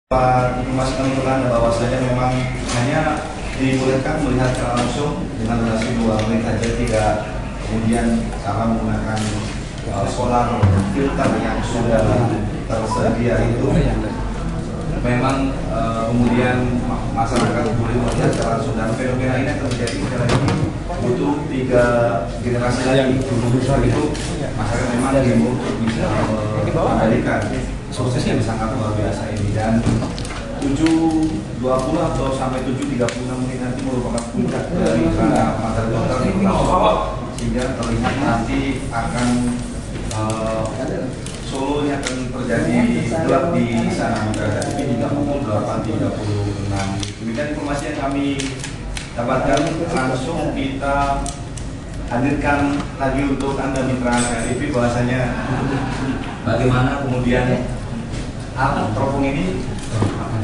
Pak informasikan untuk Anda bahwasanya memang hanya dibolehkan melihat secara langsung dengan durasi 2 menit saja, tidak kemudian cara menggunakan solar filter yang sudah tersedia itu. Memang kemudian masyarakat boleh melihat secara langsung, dan fenomena ini akan terjadi sekali lagi butuh 3 generasi lagi itu masyarakat memang diimbau untuk bisa mengendalikan proses yang sangat luar biasa ini. Dan 7.20 atau sampai 7.36 menit nanti merupakan puncak dari gerhana matahari total di Solo, sehingga terlihat nanti akan Solo ini akan terjadi gelap di sana menghadapi hingga pukul 8.36. Demikian informasi yang kami dapatkan, langsung kita hadirkan lagi untuk Anda mitra TV bahwasanya bagaimana kemudian teropong ini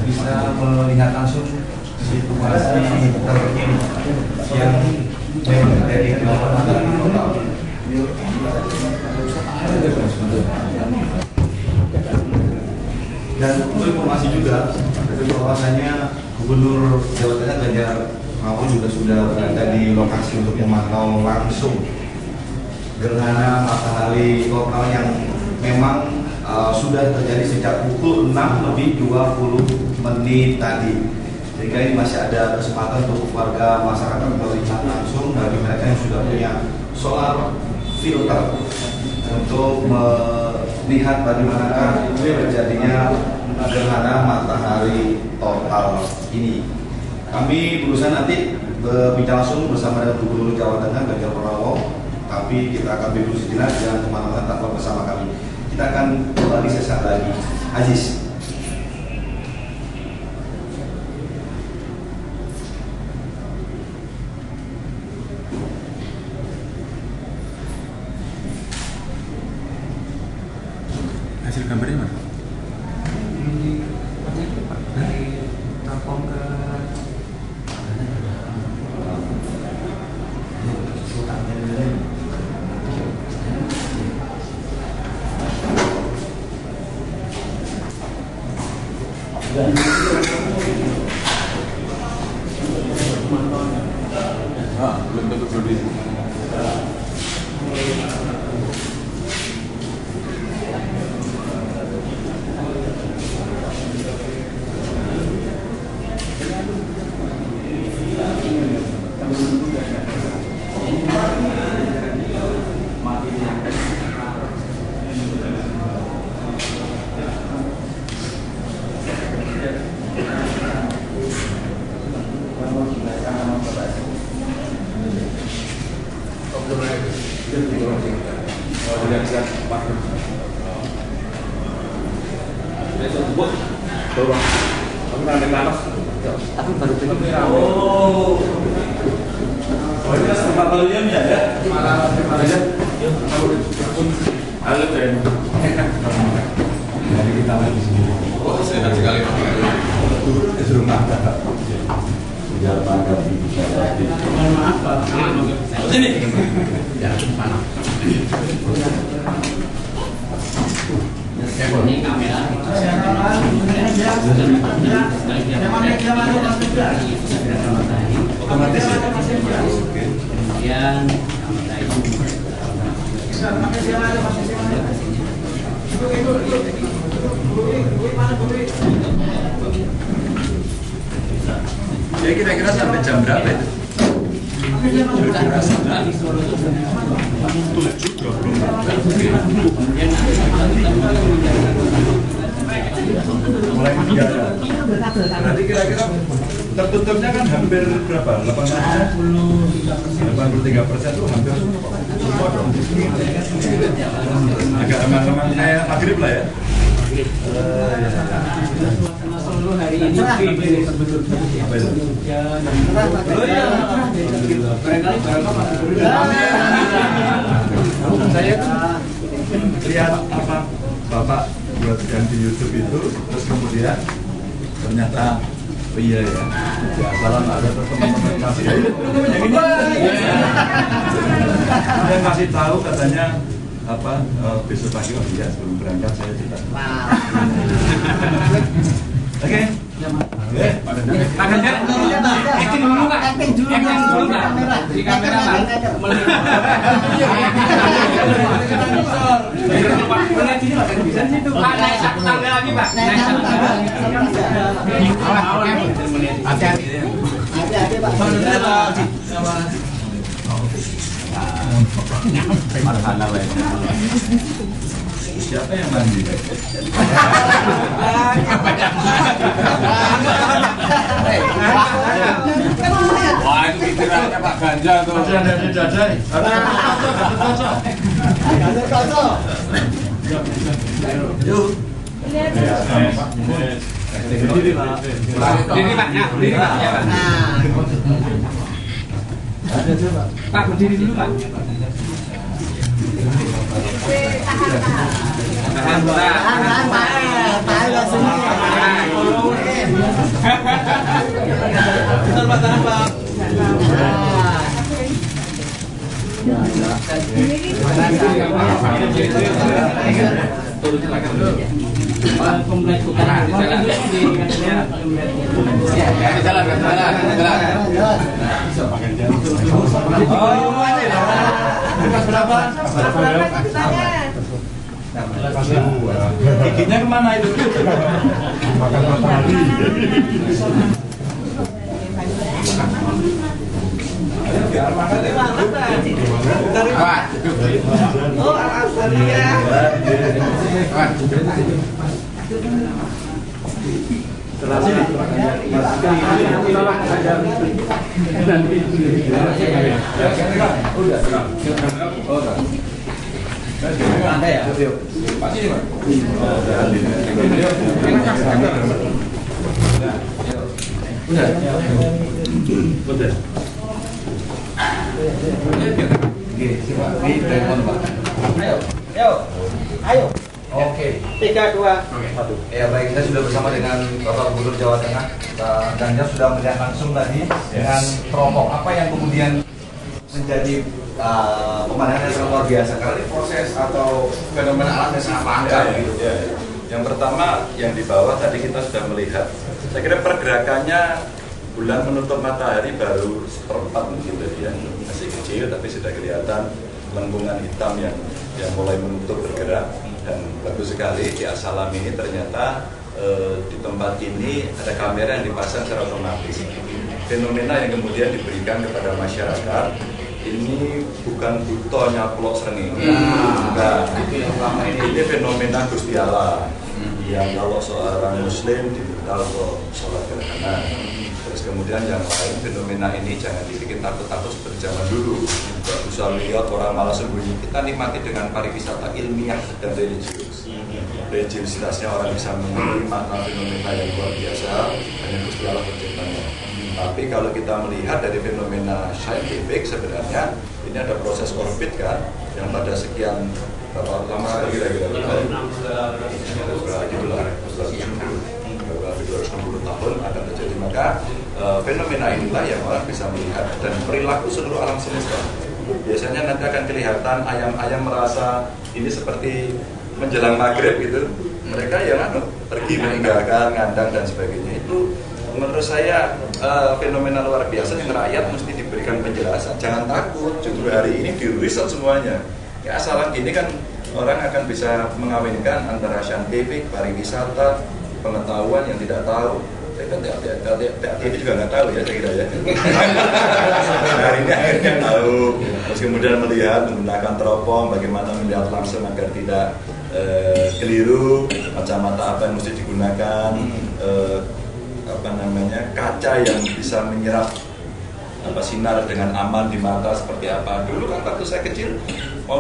bisa melihat langsung situasi terkini yang terjadi di bawah matahari total. Dan untuk informasi juga bahwasanya Gubernur Jawa Tengah Ganjar Pranowo juga sudah berada di lokasi untuk memantau langsung gerhana matahari total yang memang sudah terjadi sejak pukul 6:20 tadi. Sehingga ini masih ada kesempatan untuk warga masyarakat melihat langsung bagi mereka yang sudah punya solar filter untuk melihat bagaimana terjadinya gerhana matahari total ini. Kami berusaha nanti berbicara langsung bersama dengan Gubernur Jawa Tengah Ganjar Pranowo, tapi kita akan beri dulu sejenak, jangan kemana-mana, tetap bersama kami. Kita akan kembali sesaat lagi. Aziz. Hasil gambarnya mana? Dari Tampung ke Belum tentu berdiri. tapi baru begini. Oh, ini tempat barunya ya? Halo, Ben. Jadi kita lagi di sini. Oh, senang sekali Pak. Di rumah Bapak. Biar Pak bisa lagi. Maaf Pak. Sini. Ya, mana? Ini kamera. Otomatis ya? Kemudian Jadi kira-kira sampai jam berapa itu? Mulai menjaga. Berarti kira-kira tertutupnya kan hampir berapa? 83% itu hampir semua dong. Agak emang kayak maghrib lah ya. Solo hari ini Apa itu? Saya lihat apa Bapak buat yang di YouTube itu, terus kemudian ternyata oh iya ya, salam ada teman-teman masih yang masih tahu katanya apa besok pagi, oh iya sebelum berangkat saya cerita. Oke. Pak Ganjar, acting dulu Pak. Acting dulu Pak. Di kamera Pak. Melihat sini Pak, bisa situ. Pak, naik satu tangga lagi Pak. Naik satu tangga lagi. Hati-hati. Hati-hati Pak. Marhana weh. Siapa yang mandi? Wah, itu pikirannya Pak Ganjar tuh. Ada dada. Yuk. Berdiri Pak. Berdiri Pak, ya, berdiri Pak. Ya Pak. Pak, berdiri dulu Pak. Tahan Pak. Giginya kemana itu? Makan matahari. Biar makan deh. Oh, alhamdulillah. Ayo. Oke. 3, 2, 1. Ya baik, kita sudah bersama dengan Bapak Gubernur Jawa Tengah. Pak Ganjar sudah melihat langsung tadi dengan teropong apa yang kemudian menjadi pemandangan yang sangat luar biasa karena ini proses atau fenomena alam yang sangat langka gitu. Yang pertama yang di bawah tadi kita sudah melihat. Saya kira pergerakannya bulan menutup matahari baru seperempat mungkin tadi ya, masih kecil tapi sudah kelihatan lengkungan hitam yang mulai menutup bergerak. Dan bagus sekali di Asalam ini ternyata di tempat ini ada kamera yang dipasang secara otomatis. Fenomena yang kemudian diberikan kepada masyarakat ini bukan buto nyaplok srengenge, bukan. Ini fenomena Gusti Allah yang kalau seorang Muslim diminta untuk sholat gerhana. Terus kemudian yang lain fenomena ini jangan dibikin takut-takut seperti zaman dulu. Tidak bisa lihat orang malah sembunyi. Kita nikmati dengan pariwisata ilmiah dan religius. Religiusitasnya orang bisa mengerti makna fenomena yang luar biasa hanya Gusti Allah penciptanya. Tapi kalau kita melihat dari fenomena saintifik sebenarnya ini ada proses orbit kan yang pada sekian berapa lama kira-kira 260 tahun akan terjadi, maka fenomena inilah yang orang bisa melihat dan perilaku seluruh alam semesta. Biasanya nanti akan kelihatan ayam-ayam merasa ini seperti menjelang maghrib gitu, mereka yang pergi meninggalkan ngandang dan sebagainya. Itu menurut saya fenomena luar biasa yang rakyat mesti diberikan penjelasan. Jangan takut, justru hari ini di-riset semuanya. Ya asalan gini kan orang akan bisa mengawinkan antara saintifik, pariwisata, pengetahuan yang tidak tahu. Saya kan ini juga nggak tahu ya, saya kira ya. Hari ini akhirnya tahu. Terus kemudian melihat menggunakan teropong, bagaimana melihat langsung agar tidak keliru, kacamata apa yang mesti digunakan, kaca yang bisa menyerap sinar dengan aman di mata seperti apa. Dulu kan waktu saya kecil,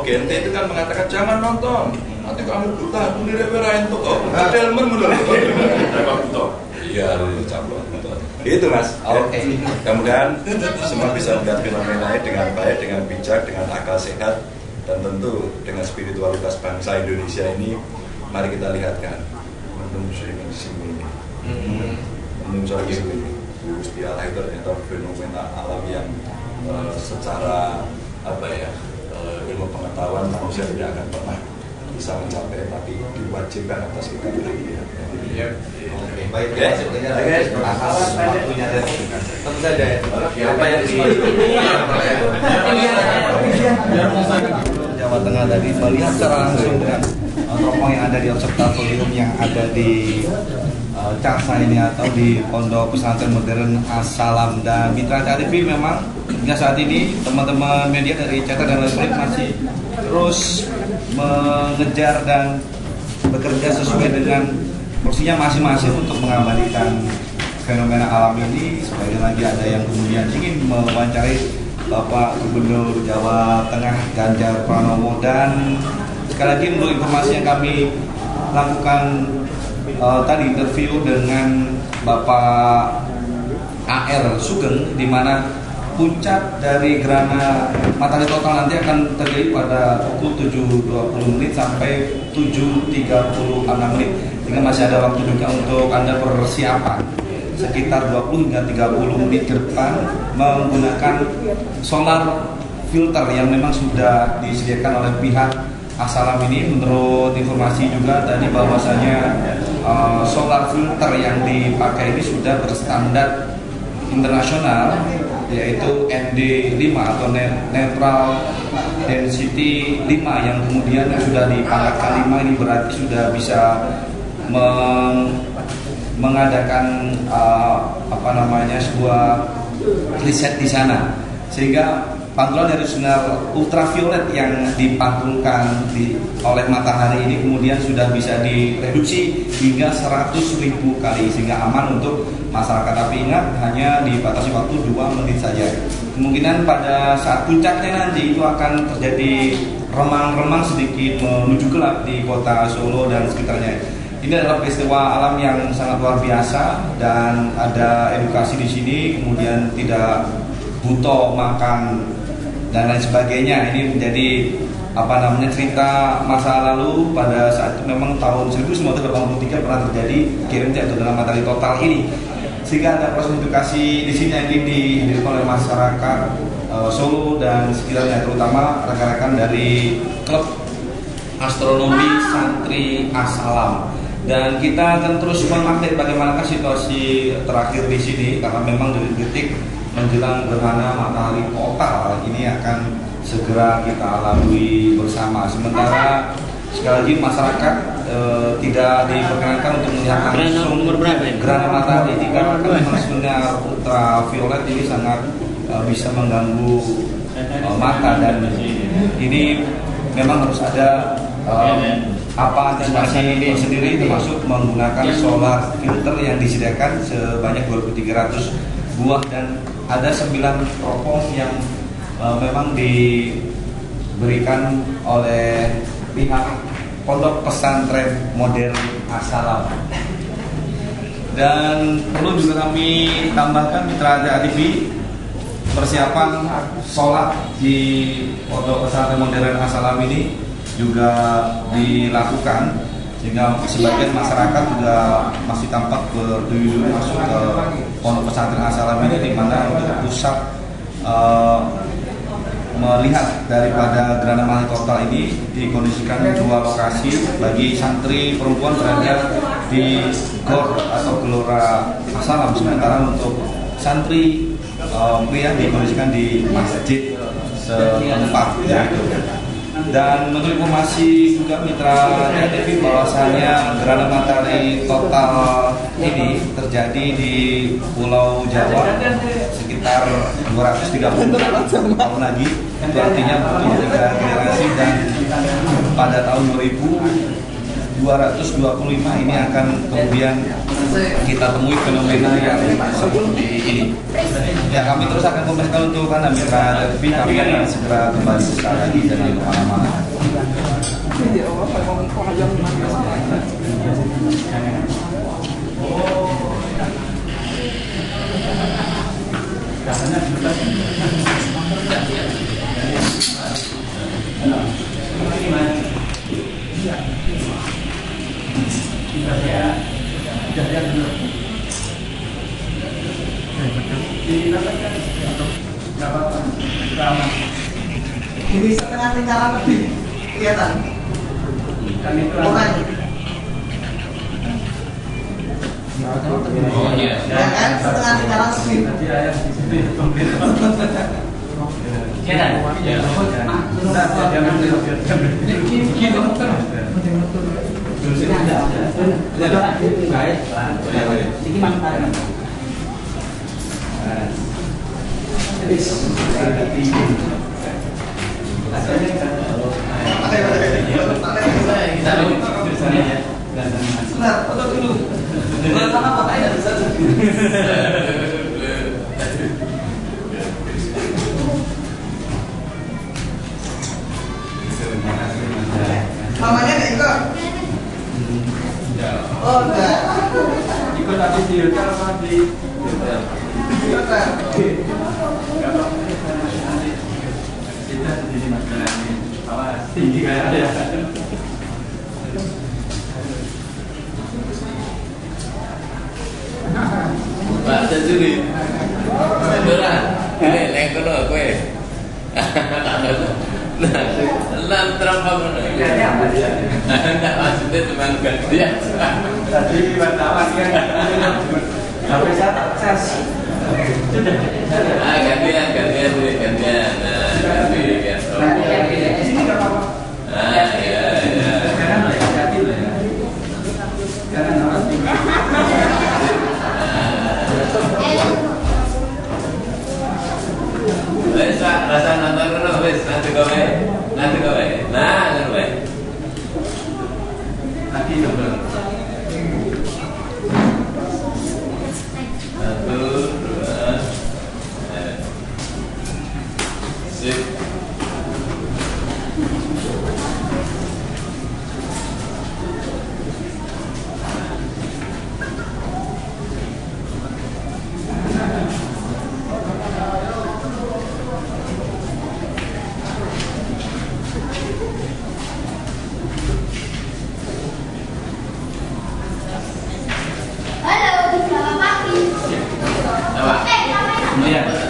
Gente itu kan mengatakan jangan nonton, nanti kamu buta, aku lirik werain tuh kok, delmen menurut buta. Iya, caplok. Itu mas. Oke. Kemudian semua bisa melihat fenomena dengan baik, dengan bijak, dengan akal sehat, dan tentu dengan spiritualitas bangsa Indonesia ini. Mari kita lihatkan. Gusti Allah itu ternyata fenomena alam yang secara ilmu pengetahuan manusia tidak akan pernah bisa mencapai, tapi diwajibkan atas kita berdiri. Oke, baik. Oke. Atas waktunya dan tentu saja Apa yang Jawa Tengah tadi melihat secara langsung kan teropong yang ada di observatorium yang ada di Carsa ini atau di Pondok Pesantren Modern As-Salam. Dan Mitra TV memang hingga saat ini teman-teman media dari Cetak dan Elektronik masih terus mengejar dan bekerja sesuai dengan porsinya masing-masing untuk mengabadikan fenomena alam ini. Sebagian lagi ada yang kemudian ingin mewawancarai Bapak Gubernur Jawa Tengah Ganjar Pranowo, dan sekali lagi menurut informasi yang kami lakukan tadi interview dengan Bapak AR Sugeng, di mana puncak dari gerhana matahari total nanti akan terjadi pada pukul 7.20 sampai 7.36 menit, sehingga masih ada waktu juga untuk Anda persiapan sekitar 20 hingga 30 menit ke depan menggunakan solar filter yang memang sudah disediakan oleh pihak As-Salam ini. Menurut informasi juga tadi bahwasanya solar filter yang dipakai ini sudah berstandar internasional, yaitu ND5 atau Neutral Density 5, yang kemudian sudah dipangkatkan 5. Ini berarti sudah bisa mengadakan sebuah riset di sana, sehingga pantulan dari sinar ultraviolet yang dipantulkan oleh matahari ini kemudian sudah bisa direduksi hingga 100.000 kali, sehingga aman untuk masyarakat. Tapi ingat, hanya dibatasi waktu 2 menit saja. Kemungkinan pada saat puncaknya nanti itu akan terjadi remang-remang sedikit menuju gelap di kota Solo dan sekitarnya. Ini adalah peristiwa alam yang sangat luar biasa, dan ada edukasi di sini, kemudian tidak butuh makan dan lain sebagainya. Ini menjadi cerita masa lalu pada saat itu. Memang tahun 1983 pernah terjadi kirimnya itu dalam matahari total ini, sehingga ada proses edukasi di sini yang dihadirkan oleh masyarakat Solo dan sekitarnya, terutama rekan-rekan dari klub astronomi santri As-Salam. Dan kita akan terus mengupdate bagaimanakah situasi terakhir di sini, karena memang dari detik menjelang gerhana matahari total ini akan segera kita lalui bersama. Sementara sekali lagi masyarakat tidak diperkenankan untuk melihat langsung gerhana matahari ini, karena memang sinar ultraviolet ini sangat bisa mengganggu mata, dan ini memang harus ada antisipasi ini sendiri, termasuk menggunakan solar filter yang disediakan sebanyak 2.300 buah, dan ada 9 teropong yang memang diberikan oleh pihak Pondok Pesantren Modern As-Salam. Dan perlu juga kami tambahkan, Mitra TV, persiapan sholat di Pondok Pesantren Modern As-Salam ini juga dilakukan, sehingga sebagian masyarakat juga masih tampak berduyun masuk ke Pondok Pesantren As-Salam ini, di mana untuk pusat melihat daripada gerhana matahari total ini dikondisikan 2 lokasi. Bagi santri perempuan berada di GOR atau Gelora As-Salam, sementara untuk santri pria dikondisikan di masjid setempat. Dan menurut informasi juga Mitra TV bahwasanya gerhana matahari total ini terjadi di Pulau Jawa sekitar 230 tahun lagi. Itu artinya butuh 3 generasi, dan pada tahun 2225 ini akan kemudian kita temui fenomena yang seperti ini. Ya, kami terus akan komunikasikan untuk Anda Mitra TV. Kami akan segera kembali sesaat lagi, jangan kemana-mana. Ini setengah lingkaran lebih kelihatan. Kan itu Orang. Oh iya. Ya kan setengah 300.000. Tadi ayah di situ pemerintah. Jangan. Sebentar, foto dulu. Sama fotonya bisa. Mamanya nggak ikut? Oh enggak. Ikut tapi di hotel apa di hotel? Ikut lah. Kita di mana ini? Awas, tinggi kayak ya. Pak Sajuri, beneran, ini lengkono kue. Nah, terapa mana? Kayaknya apa dia? Enggak, maksudnya cuma gantian. Tadi wartawan kan. Sampai saya tak cas. Sudah. Ah, gantian. Nah, gantian. Di sini nggak apa-apa. Ah, ya. Sekarang hati-hati loh ya. Sekarang harus Wes, Pak, rasa nonton dulu, wes, nanti kowe. Nah, ngono wae. hati double. 1, 2, sip. Halo, selamat pagi. Apa? Kamera. Iya.